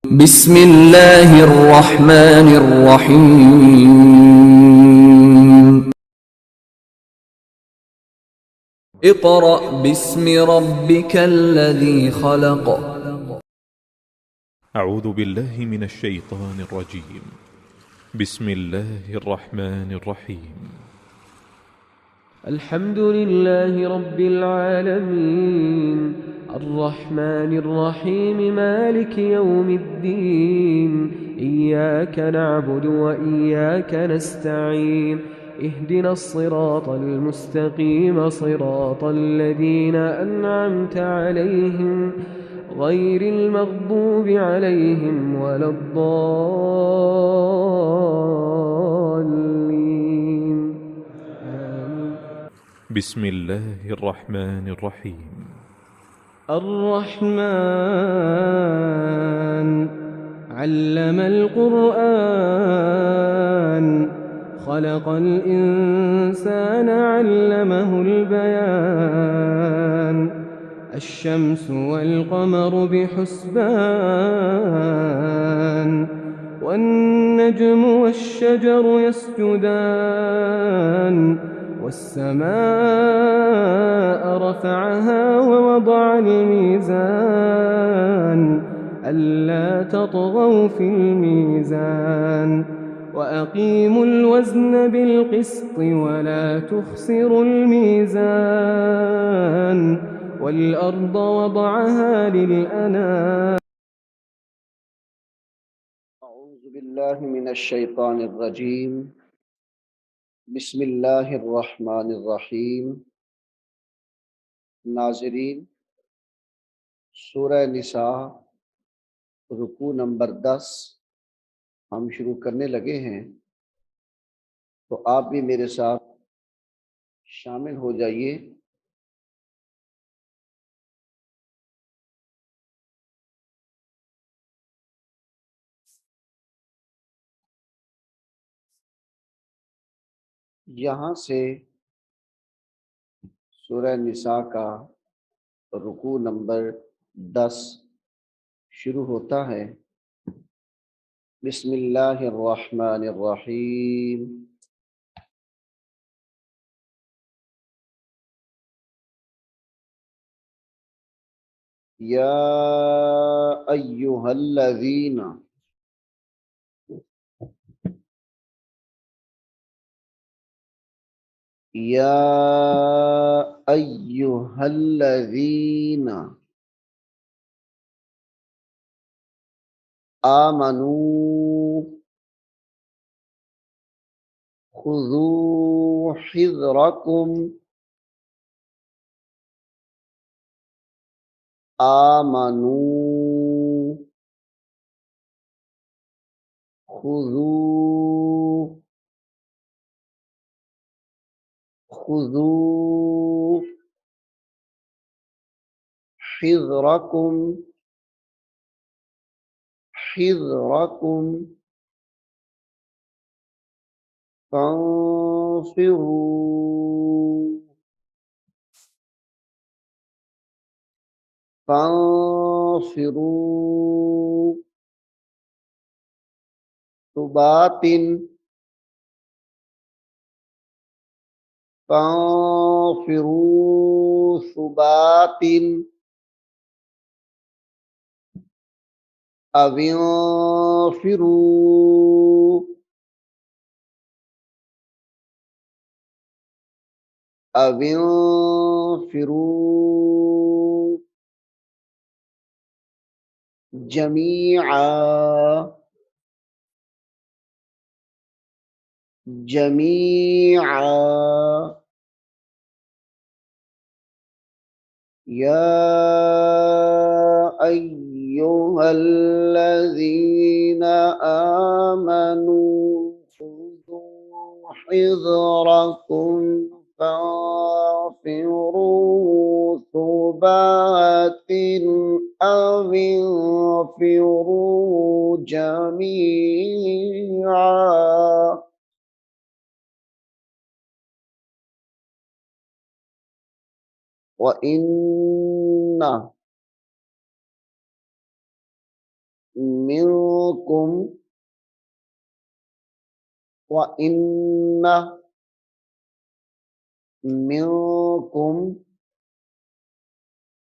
بسم الله الرحمن الرحيم اقرأ باسم ربك الذي خلق أعوذ بالله من الشيطان الرجيم. بسم الله الرحمن الرحيم. الحمد لله رب العالمين الرحمن الرحيم مالك يوم الدين إياك نعبد وإياك نستعين اهدنا الصراط المستقيم صراط الذين أنعمت عليهم غير المغضوب عليهم ولا الضالين آمين. بسم الله الرحمن الرحيم. الرحمن علم القرآن خلق الإنسان علمه البيان الشمس والقمر بحسبان والنجم والشجر يسجدان والسماء رفعها ووضع الميزان ألا تطغوا في الميزان وأقيموا الوزن بالقسط ولا تخسروا الميزان والأرض وضعها للأنام. أعوذ بالله من الشيطان الرجيم. بسم اللہ الرحمن الرحیم. ناظرین، سورہ نساء رکوع نمبر 10 ہم شروع کرنے لگے ہیں، تو آپ بھی میرے ساتھ شامل ہو جائیے. یہاں سے سورہ نساء کا رکوع نمبر 10 شروع ہوتا ہے. بسم اللہ الرحمن الرحیم. یا ایہا الذین یا ایہا الذین آمنوا خذوا حذرکم. آمنوا خذوا خذوا حذرکم حذرکم فانفروا فانفروا ثبات فانفروا ثبات أو انفروا جميعا جميعا. يا أيها الذين آمنوا خذوا حذركم فانفروا ثبات أو انفروا جميعا. وَإِنَّ منكم وإن منكم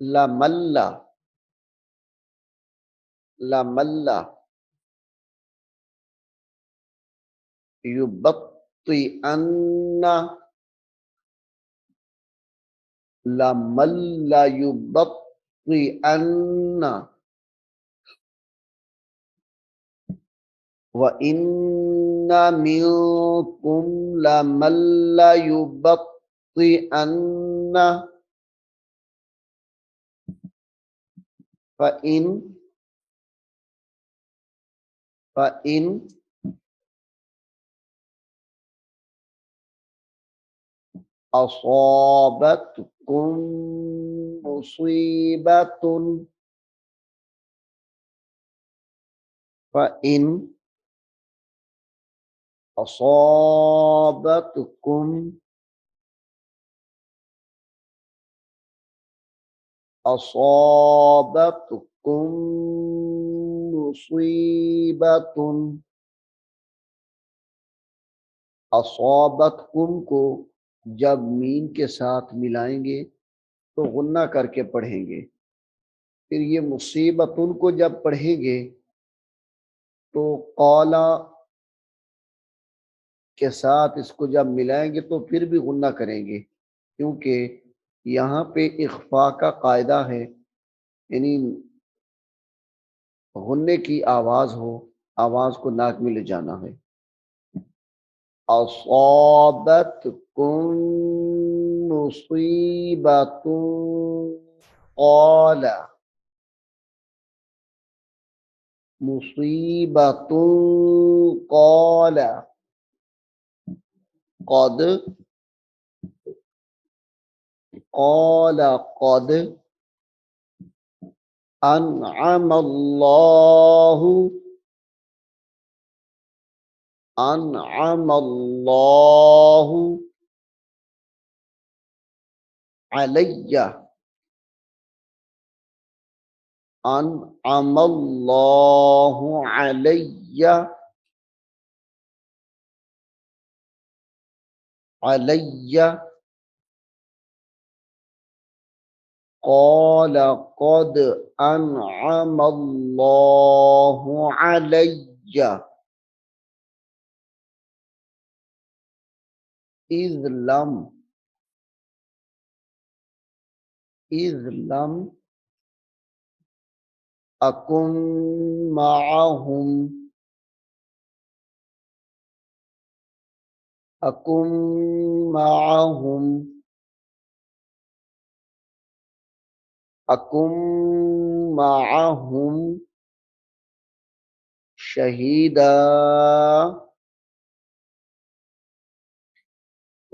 لمن يبطئن يبطئن وَإِنَّ مِنكُمْ لَمَن لَّيُبَطِّئَنَّ فَإِنْ أَصَابَتْكُم مُّصِيبَةٌ فَإِنْ أَصَابَتْكُم مُّصِيبَةٌ اصابتکم کو جب میم کے ساتھ ملائیں گے تو غنہ کر کے پڑھیں گے، پھر یہ مصیبتن کو جب پڑھیں گے تو قالا کے ساتھ اس کو جب ملائیں گے تو پھر بھی غنہ کریں گے، کیونکہ یہاں پہ اخفاء کا قاعدہ ہے، یعنی غنے کی آواز ہو، آواز کو ناک میں لے جانا ہے۔ اصابتکم مصیبۃ قال مصیبۃ قال قد قد انعم اللہ علیہ انعم اللہ علیہ قال قد انعم اللہ علیہ اذ لم اکن معہم شہیدا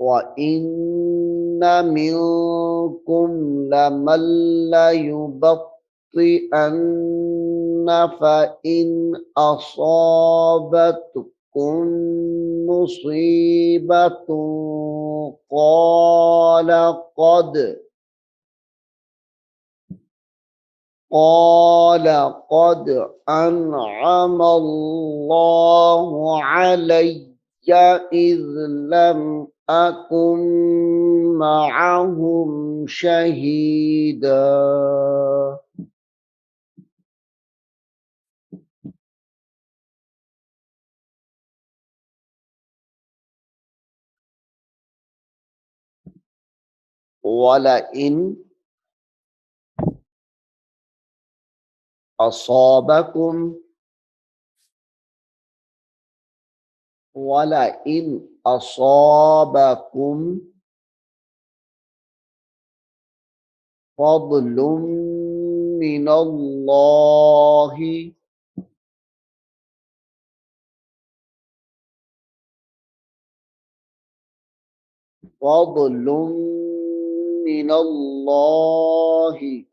وَإِنَّ مِنكُمْ لَمَن لَّيُبَطِّئَنَّ فَإِنْ أَصَابَتْكُم مُّصِيبَةٌ قَالَ قد أنعم الله علي إذ لم أكن معهم شهيدا وَلَئِنْ أَصَابَكُمْ فضل من الله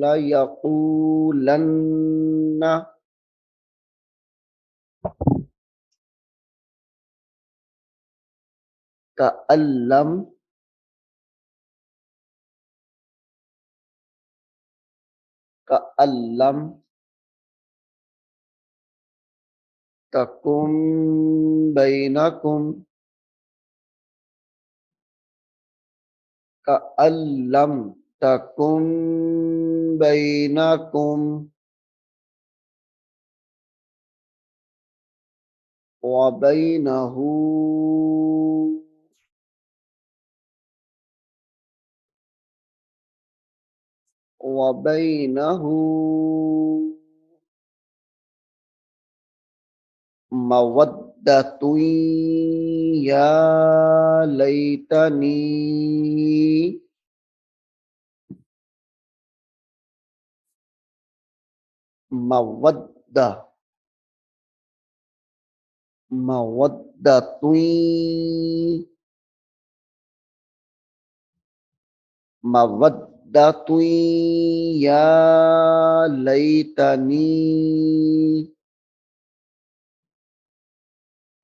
لَيَقُولَنَّ کألم کألم تکم بینکم کألم تکم بینکم وبینہ وبینہ مودۃ یا لیتنی مودہ مودۃ مودۃ یا لیتنی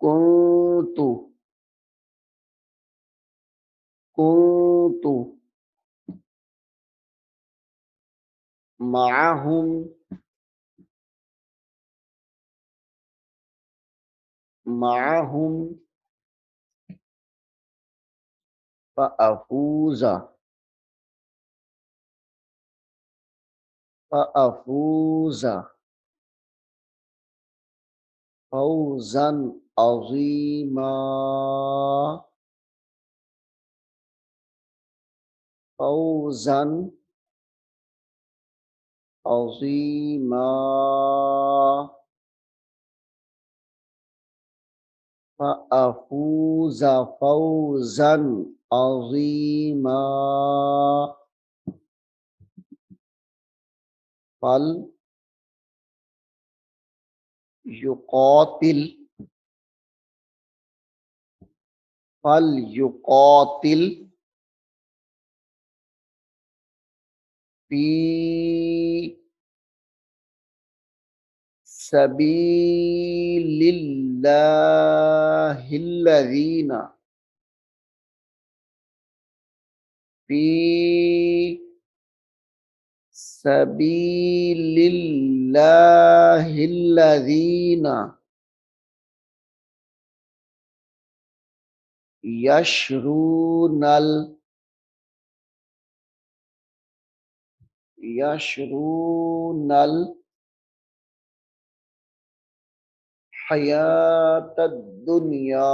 کنت کنت معہم معہم فأفوز فأفوز فوزا عظیما فوزا عظیما فأفوز فوزا عظیما فلیقاتل فلیقاتل فی سبیل اللہ الذین فی سبیل اللہ الذین یشرون الحیاۃ الدنیا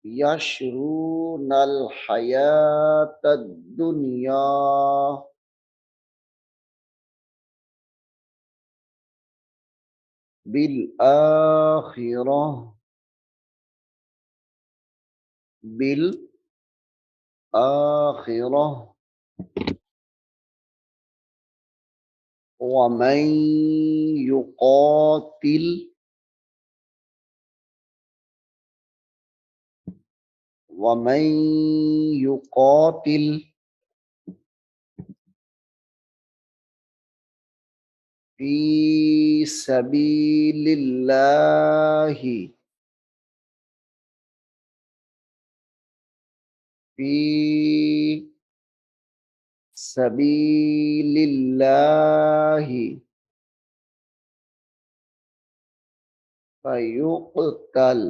یشرون الحیاۃ الدنیا بالآخرہ بالآخرہ ومن یقاتل ومن یقاتل فی سبیل اللہ فی سبیل اللہ فیقتل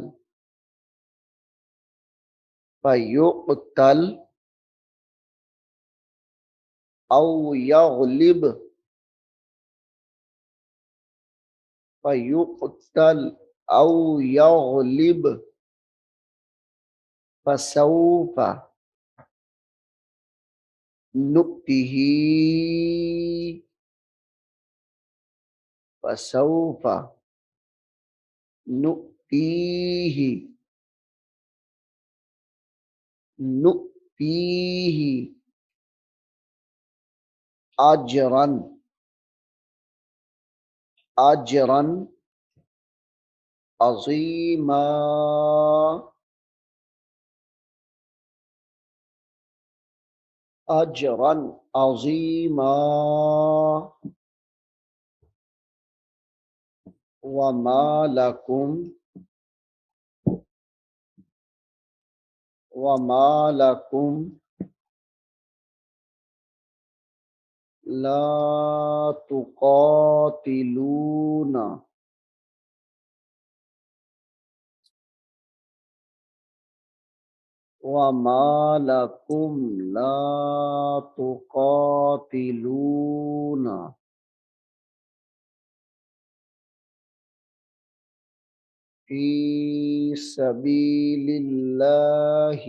او یغلب فیقتل او یغلب فسوف نؤتہ فسوف نؤتیہ نؤتیہ اجرا اجرا عظیما اجرا عظیما وما لکم وما لکم لا تقاتلون وما لکم لا تقاتلون فی سبیل اللہ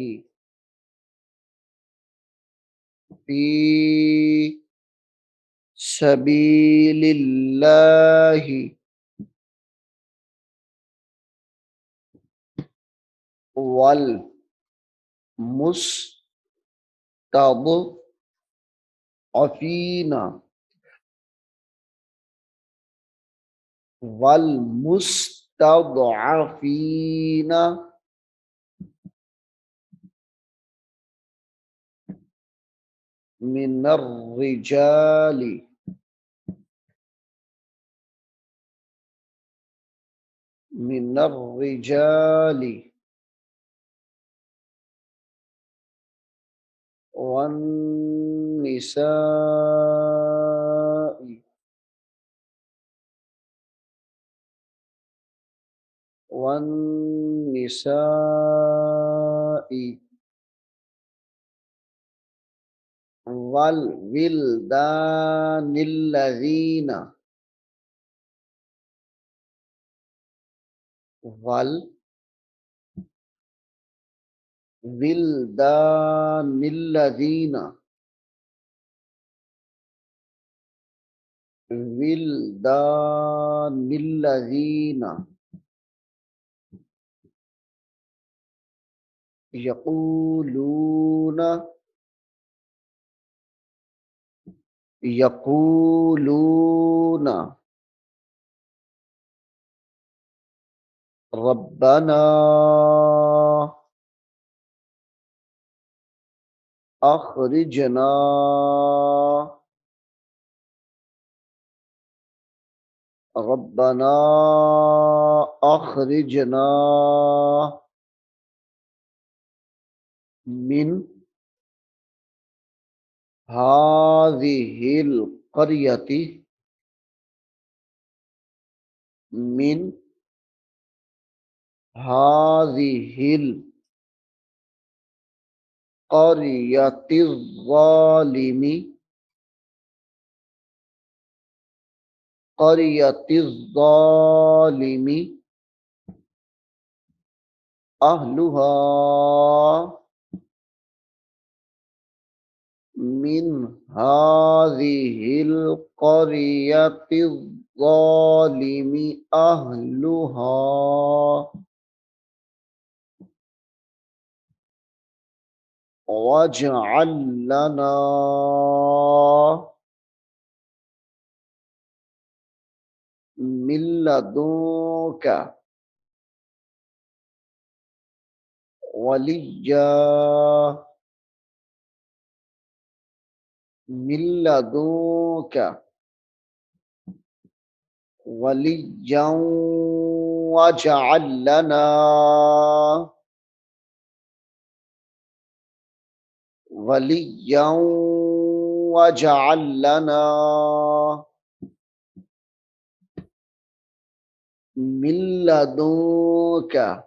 فی سبیل اللہ والمستضعفین والمستضعفین من الرجال من الرجال والنساء والنساء والولدان الذین والولدان الذین ولدان الذین یقولون یقولون ربنا اخرجنا ربنا اخرجنا من هذه القرية من هذه القرية الظالم قرية الظالم أهلها من هذه القرية الظالم أهلها واجعل لنا من لدنك وليا من لدنك وليا واجعل لنا وليا واجعل لنا من لدنك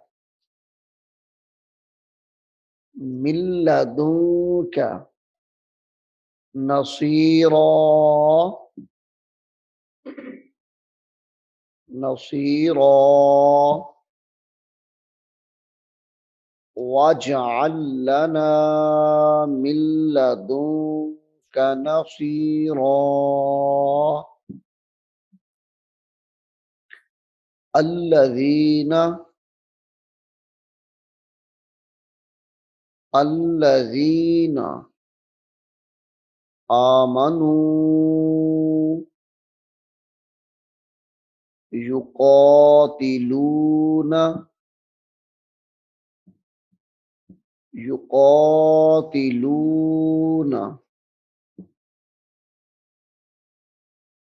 من لدنك نصيرا نصيرا واجعل لنا من لدنك نصيرا الذين آمنوا يقاتلون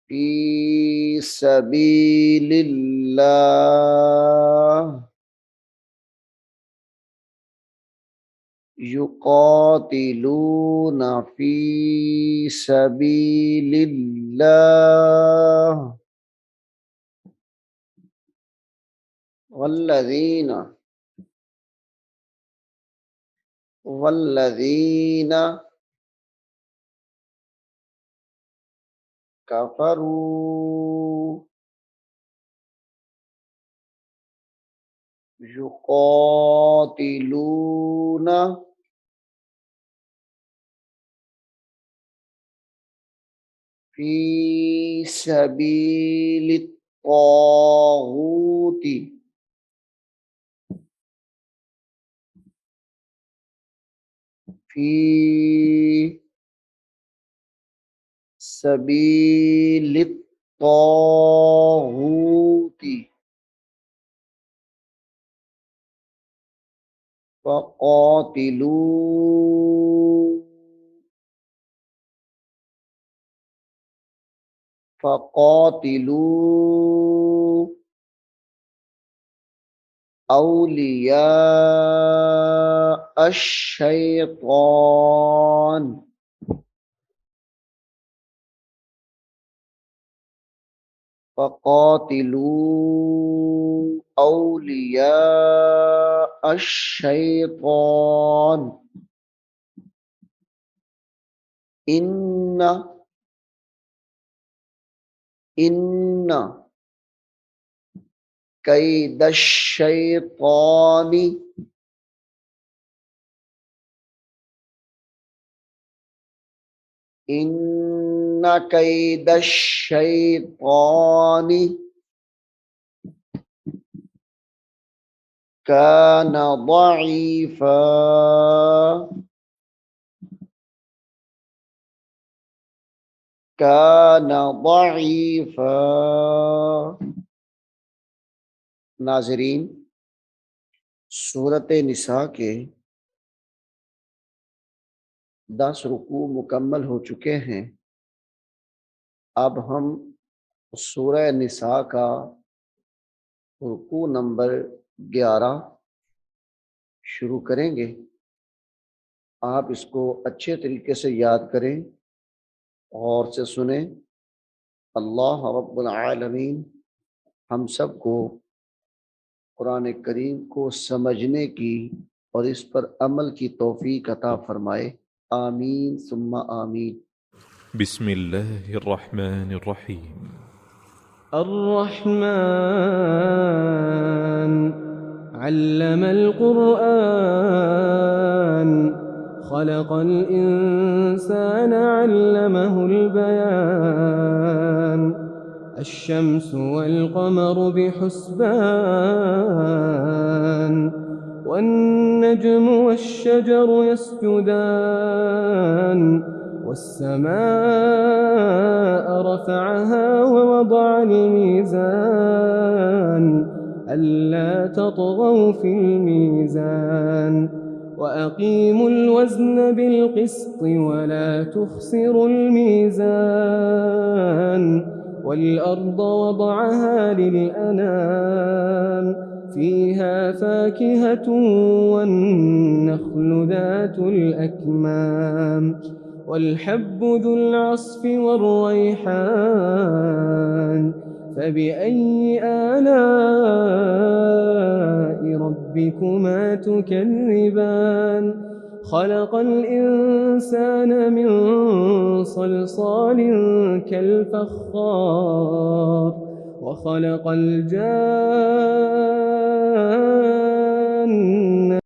في سبيل الله يقاتلون في سبيل الله والذين كفروا يقاتلون في سبيل الطاغوت في سبيل الطاغوت فقاتلوا أولياء الشيطان فقاتلوا أولياء الشيطان إن كيد الشيطان كان ضعيفا ناظرین، سورۃ نساء کے 10 رکوع مکمل ہو چکے ہیں۔ اب ہم سورہ نساء کا رکوع نمبر 11 شروع کریں گے۔ آپ اس کو اچھے طریقے سے یاد کریں اور سے سنیں۔ اللہ رب العالمین ہم سب کو قرآن کریم کو سمجھنے کی اور اس پر عمل کی توفیق عطا فرمائے، آمین ثم آمین۔ بسم الله الرحمن الرحيم الرحمن علم القرآن خلق الإنسان علمه البيان الشمس والقمر بحسبان والنجم والشجر يسجدان والسماء رفعها ووضع الميزان ألا تطغوا في الميزان وأقيموا الوزن بالقسط ولا تخسروا الميزان والأرض وضعها للأنام فيها فاكهة والنخل ذات الأكمام والحب ذو العصف والريحان فبأي آلاء ربكما تكذبان خلق الإنسان من صلصال كالفخار وخلق الجان